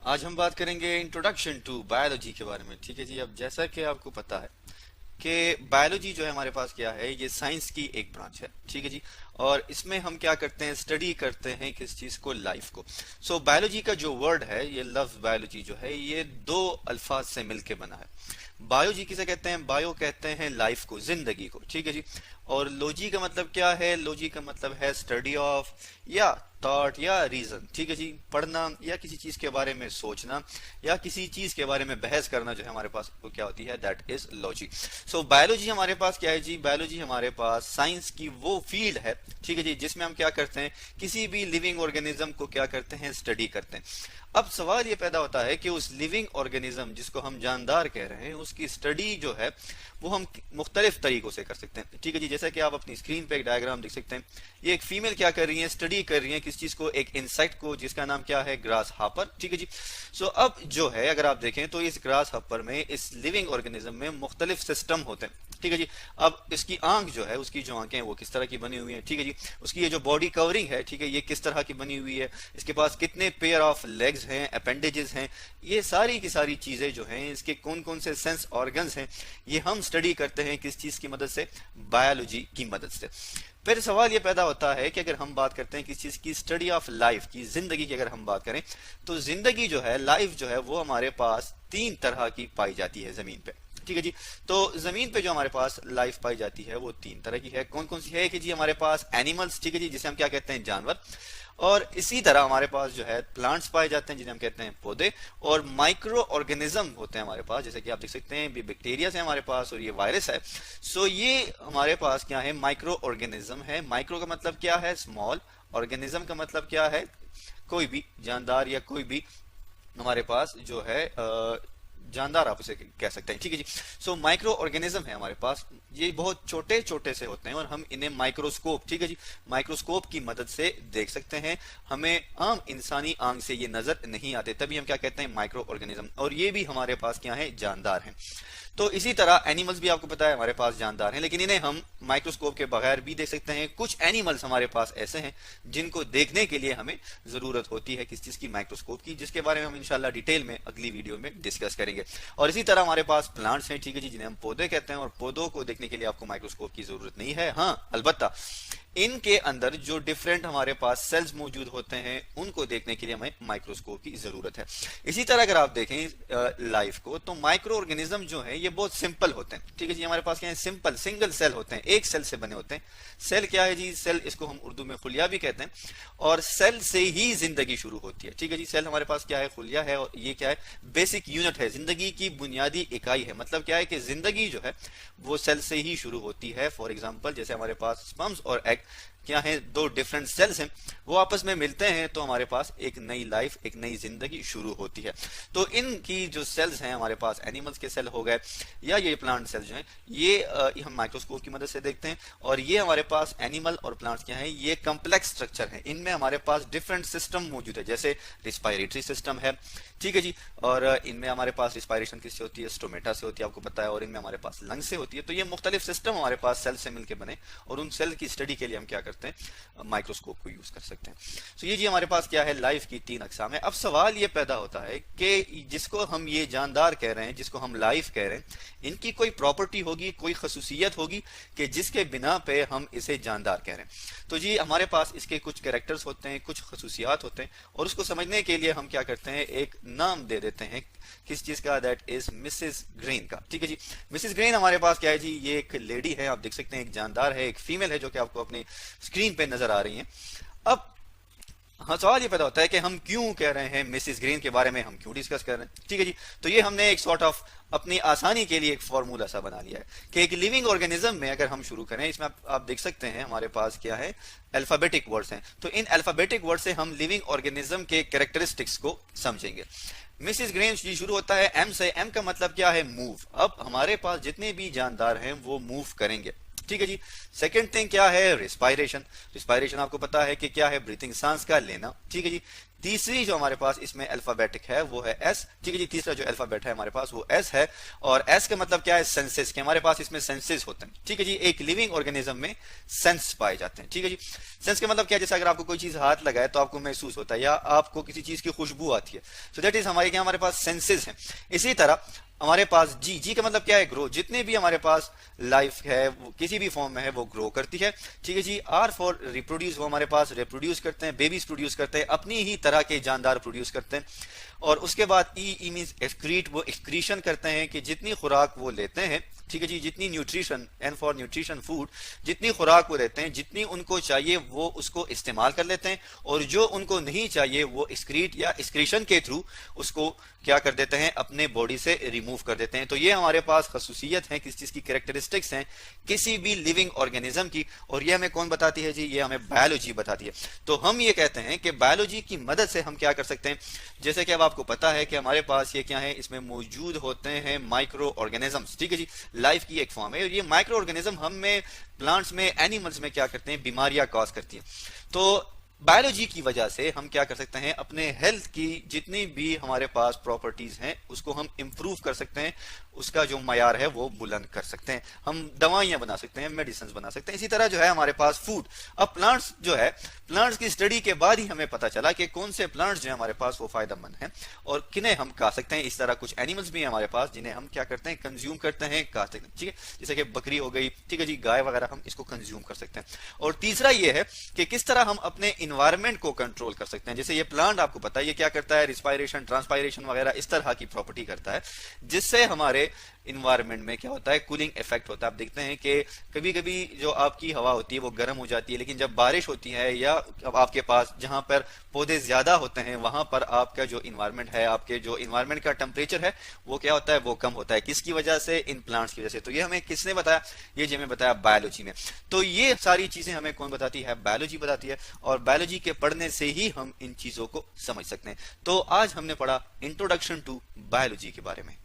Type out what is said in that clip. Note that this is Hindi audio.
आज हम बात करेंगे इंट्रोडक्शन टू बायोलॉजी के बारे में। ठीक है जी। अब जैसा कि आपको पता है कि बायोलॉजी जो है हमारे पास क्या है, ये साइंस की एक ब्रांच है। ठीक है जी। और इसमें हम क्या करते हैं, स्टडी करते हैं किस चीज को, लाइफ को। सो बायोलॉजी का जो वर्ड है, ये लफ्ज बायोलॉजी जो है, ये दो अल्फाज से मिलके बना है। बायोलॉजी किसे कहते हैं? बायो कहते हैं लाइफ को, जिंदगी को। ठीक है जी। और लॉजी का मतलब क्या है? लॉजी का मतलब है स्टडी ऑफ या थॉट या रीजन। ठीक है जी। पढ़ना या किसी चीज के बारे में सोचना या किसी चीज के बारे में बहस करना जो है हमारे पास वो क्या होती है, that is logy. So biology हमारे पास क्या है जी? बायोलॉजी हमारे पास साइंस की वो फील्ड है, ठीक है जी, जिसमें हम क्या करते हैं, किसी भी लिविंग ऑर्गेनिज्म को क्या करते हैं, स्टडी करते हैं। अब सवाल ये पैदा होता है कि उस लिविंग ऑर्गेनिज्म जिसको हम जानदार कह रहे हैं, उसकी स्टडी जो है वो हम मुख्तलिफ तरीकों से कर सकते हैं। ठीक है जी। जैसा कि आप अपनी स्क्रीन पे एक डायग्राम देख सकते हैं, ये एक फीमेल क्या कर रही है, स्टडी कर रही है किस चीज को, एक इंसेक्ट को, जिसका नाम क्या है, ग्रास हापर। ठीक है जी। सो अब जो है अगर आप देखें तो इस ग्रास हापर में, इस लिविंग ऑर्गेनिज्म में मुख्तलिफ सिस्टम होते हैं। ठीक है जी। अब इसकी आंख जो है, उसकी जो आंखें हैं वो किस तरह की बनी हुई है, ठीक है जी। उसकी ये जो बॉडी कवरिंग है, ठीक है, ये किस तरह की बनी हुई है, इसके पास कितने पेयर ऑफ लेग्स हैं, अपेंडेजेस हैं, ये सारी की सारी चीजें जो हैं, इसके कौन कौन से सेंस ऑर्गन्स हैं, ये हम स्टडी करते हैं किस चीज की मदद से, बायोलॉजी की मदद से। फिर सवाल ये पैदा होता है कि अगर हम बात करते हैं किस चीज की, स्टडी ऑफ लाइफ की, जिंदगी की अगर हम बात करें, तो जिंदगी जो है, लाइफ जो है, वो हमारे पास तीन तरह की पाई जाती है जमीन पे। ठीक है जी। तो जमीन पे जो हमारे पास लाइफ पाई जाती है वो तीन तरह की है। कौन कौन सी है कि जी, हमारे पास एनिमल्स, ठीक है जी, जिसे हम क्या कहते हैं, जानवर। और इसी तरह हमारे पास जो है प्लांट्स पाए जाते हैं, जिन्हें हम कहते हैं पौधे। और माइक्रो ऑर्गेनिज्म होते हैं हमारे पास, जैसे कि आप देख सकते हैं बैक्टीरिया है हमारे पास, और ये वायरस है। सो ये हमारे पास क्या है, माइक्रो ऑर्गेनिज्म है। माइक्रो का मतलब क्या है, स्मॉल। ऑर्गेनिज्म का मतलब क्या है, कोई भी जानदार या कोई भी हमारे पास जो है जानदार, आप उसे कह सकते हैं। ठीक है जी। सो माइक्रो ऑर्गेनिज्म है हमारे पास, ये बहुत छोटे छोटे से होते हैं और हम इन्हें माइक्रोस्कोप, ठीक है जी, माइक्रोस्कोप की मदद से देख सकते हैं। हमें आम इंसानी आंख से ये नजर नहीं आते, तभी हम क्या कहते हैं, माइक्रो ऑर्गेनिज्म। और ये भी हमारे पास क्या है, जानदार हैं। तो इसी तरह एनिमल्स भी आपको पता है हमारे पास जानदार हैं, लेकिन इन्हें हम माइक्रोस्कोप के बगैर भी देख सकते हैं। कुछ एनिमल्स हमारे पास ऐसे हैं जिनको देखने के लिए हमें जरूरत होती है किस चीज की, माइक्रोस्कोप की, जिसके बारे में हम इंशाल्लाह डिटेल में अगली वीडियो में डिस्कस करेंगे। और इसी तरह हमारे पास प्लांट्स हैं, ठीक है जी, जिन्हें हम पौधे कहते हैं। और पौधों को देखने के लिए आपको माइक्रोस्कोप की जरूरत नहीं है। हाँ, अलबत्ता इनके अंदर जो डिफरेंट हमारे पास सेल्स मौजूद होते हैं, उनको देखने के लिए हमें माइक्रोस्कोप की जरूरत है। इसी तरह अगर आप देखें लाइफ को, तो माइक्रो ऑर्गेनिज्म जो है ये बहुत सिंपल होते हैं। ठीक है जी। हमारे पास क्या है, सिंपल सिंगल सेल होते हैं, एक सेल से बने होते हैं। सेल क्या है जी, सेल इसको हम उर्दू में खुलिया भी कहते हैं। और सेल से ही जिंदगी शुरू होती है। ठीक है जी। सेल हमारे पास क्या है, खुलिया है, और ये क्या है, बेसिक यूनिट है, जिंदगी की बुनियादी इकाई है। मतलब क्या है कि जिंदगी जो है वो सेल से ही शुरू होती है। फॉर एग्जाम्पल, जैसे हमारे पास स्पर्म्स और एग क्या है, दो डिफरेंट सेल्स हैं, वो आपस में मिलते हैं तो हमारे पास एक नई लाइफ, एक नई जिंदगी शुरू होती है। तो इनकी जो सेल्स हैं हमारे पास, एनिमल्स के सेल हो गए या ये प्लांट सेल्स जो हैं, ये हम माइक्रोस्कोप की मदद से देखते हैं। और ये हमारे पास एनिमल और प्लांट्स क्या है, ये कम्प्लेक्स स्ट्रक्चर है। इनमें हमारे पास डिफरेंट सिस्टम मौजूद है, जैसे रिस्पायरेटरी सिस्टम है, ठीक है जी। और इनमें हमारे पास रिस्पायरेशन किससे होती है, स्टोमेटा से होती है, आपको पता है। और इनमें हमारे पास लंग से होती है। तो ये मुख्तलिफ सिस्टम हमारे पास सेल से मिलकर बने, और उन सेल की स्टडी के लिए हम क्या करते हैं, माइक्रोस्कोप को यूज कर सकते हैं। तो ये जी हमारे पास क्या है, लाइफ की तीन अकसाम है। अब सवाल ये पैदा होता है कि जिसको हम ये जानदार कह रहे हैं, जिसको हम लाइफ कह रहे हैं, इनकी कोई प्रॉपर्टी होगी, कोई खसूसियत होगी कि जिसके बिना पे हम इसे जानदार कह रहे हैं। तो जी हमारे पास इसके कुछ कैरेक्टर्स होते हैं, कुछ खसूसियात होते हैं, और उसको समझने के लिए हम क्या करते हैं, एक नाम दे देते हैं किस चीज का, दैट इज मिसेस ग्रीन का। ठीक है जी। मिसेस ग्रीन हमारे पास क्या है जी, ये एक लेडी है, आप देख सकते हैं, एक जानदार है, एक फीमेल है, जो कि आपको अपनी स्क्रीन पे नजर आ रही है। अब हाँ, सवाल ये पैदा होता है कि हम क्यों कह रहे हैं मिसेस ग्रीन के बारे में, हम क्यों डिस्कस कर रहे हैं। ठीक है जी। तो ये हमने एक सॉर्ट ऑफ अपनी आसानी के लिए एक फॉर्मूला सा बना लिया है कि एक लिविंग ऑर्गेनिज्म में अगर हम शुरू करें, इसमें आप देख सकते हैं हमारे पास क्या है, अल्फाबेटिक वर्ड्स हैं। तो इन अल्फाबेटिक वर्ड से हम लिविंग ऑर्गेनिज्म के कैरेक्टरिस्टिक्स को समझेंगे। मिसेस ग्रीन जी शुरू होता है एम से। एम का मतलब क्या है, मूव। अब हमारे पास जितने भी जानदार हैं वो मूव करेंगे। ठीक है जी। सेकंड थिंग क्या है, रिस्पायरेशन। रिस्पायरेशन आपको पता है कि क्या है, ब्रीथिंग, सांस का लेना। ठीक है जी। तीसरी जो हमारे पास इसमें अल्फाबेटिक है वो है एस, ठीक है जी। तीसरा जो अल्फाबेट है हमारे पास वो एस है, और एस का मतलब क्या है, सेंसेस के। हमारे पास इसमें सेंसेस होते हैं, ठीक है जी। एक लिविंग ऑर्गेनिज्म में सेंस पाए जाते हैं, ठीक है जी। सेंस का मतलब क्या है, जैसे अगर आपको कोई चीज हाथ लगाए तो आपको महसूस होता है, या आपको किसी चीज की खुशबू आती है, सो दैट इज हमारे क्या, हमारे पास सेंसेस हैं। इसी तरह हमारे पास जी, जी का मतलब क्या है, ग्रो। जितने भी हमारे पास लाइफ है वो किसी भी फॉर्म में है वो ग्रो करती है, ठीक है जी। आर फॉर रिप्रोड्यूस, वो हमारे पास रिप्रोड्यूस करते हैं, बेबीज प्रोड्यूस करते हैं, अपनी ही तरह के जानदार प्रोड्यूस करते हैं। और उसके बाद ई मींस एक्सक्रीट, वो एक्सक्रीशन करते हैं कि जितनी खुराक वो लेते हैं, ठीक है जी, जितनी nutrition, N for nutrition food, जितनी खुराक वो लेते हैं, जितनी उनको चाहिए वो उसको इस्तेमाल कर लेते हैं, और जो उनको नहीं चाहिए वो एक्सक्रीट या एक्सक्रीशन के थ्रू उसको क्या कर देते हैं, अपने बॉडी से रिमूव कर देते हैं। तो ये हमारे पास खसूसियत है, किस चीज की, कैरेक्टरिस्टिक्स हैं किसी भी लिविंग ऑर्गेनिज्म की, और ये हमें कौन बताती है जी, ये हमें बायोलॉजी बताती है। तो हम ये कहते हैं कि बायोलॉजी की मदद से हम क्या कर सकते हैं, जैसे कि अब आपको पता है कि हमारे पास ये क्या है, इसमें मौजूद होते हैं माइक्रो ऑर्गेनिजम्स, ठीक है जी। लाइफ की एक फॉर्म है, और ये माइक्रो ऑर्गेनिज्म हम में, प्लांट्स में, एनिमल्स में क्या करते हैं, बीमारियां कॉज करती हैं। तो बायोलॉजी की वजह से हम क्या कर सकते हैं, अपने हेल्थ की जितनी भी हमारे पास प्रॉपर्टीज हैं उसको हम इंप्रूव कर सकते हैं, उसका जो मयार है वो बुलंद कर सकते हैं, हम दवाइयां बना सकते हैं, मेडिसिन बना सकते हैं। इसी तरह जो है हमारे पास फूड, अब प्लांट्स जो है, प्लांट्स की स्टडी के बाद ही हमें पता चला कि कौन से प्लांट्स जो है हमारे पास वो फायदेमंद हैं और किन्हें हम खा सकते हैं। इस तरह कुछ एनिमल्स भी हैं हमारे पास जिन्हें हम क्या करते हैं, कंज्यूम करते हैं, खा सकते हैं, ठीक है। जैसे कि बकरी हो गई, ठीक है जी, गाय वगैरह, हम इसको कंज्यूम कर सकते हैं। और तीसरा ये है कि किस तरह हम अपने इन्वायरमेंट को कंट्रोल कर सकते हैं। जैसे ये प्लांट आपको पता है ये क्या करता है, रिस्पायरेशन, ट्रांसपायरेशन वगैरह इस तरह की प्रॉपर्टी करता है, जिससे हमारे इन्वायरमेंट में क्या होता है, कूलिंग इफेक्ट होता है। आप देखते हैं कि कभी कभी जो आपकी हवा होती है वो गर्म हो जाती है, लेकिन जब बारिश होती है या अब आपके पास जहां पर पौधे ज्यादा होते हैं वहां पर आपका जो इन्वायरमेंट है, आपके जो इन्वायरमेंट का टेम्परेचर है वो क्या होता है, वो कम होता है। किसकी वजह से, इन प्लांट्स की वजह से। तो ये हमें किसने बताया, ये हमें बताया बायोलॉजी में। तो ये सारी चीजें हमें कौन बताती है, बायोलॉजी बताती है, और बायोलॉजी के पढ़ने से ही हम इन चीजों को समझ सकते हैं। तो आज हमने पढ़ा इंट्रोडक्शन टू बायोलॉजी के बारे में।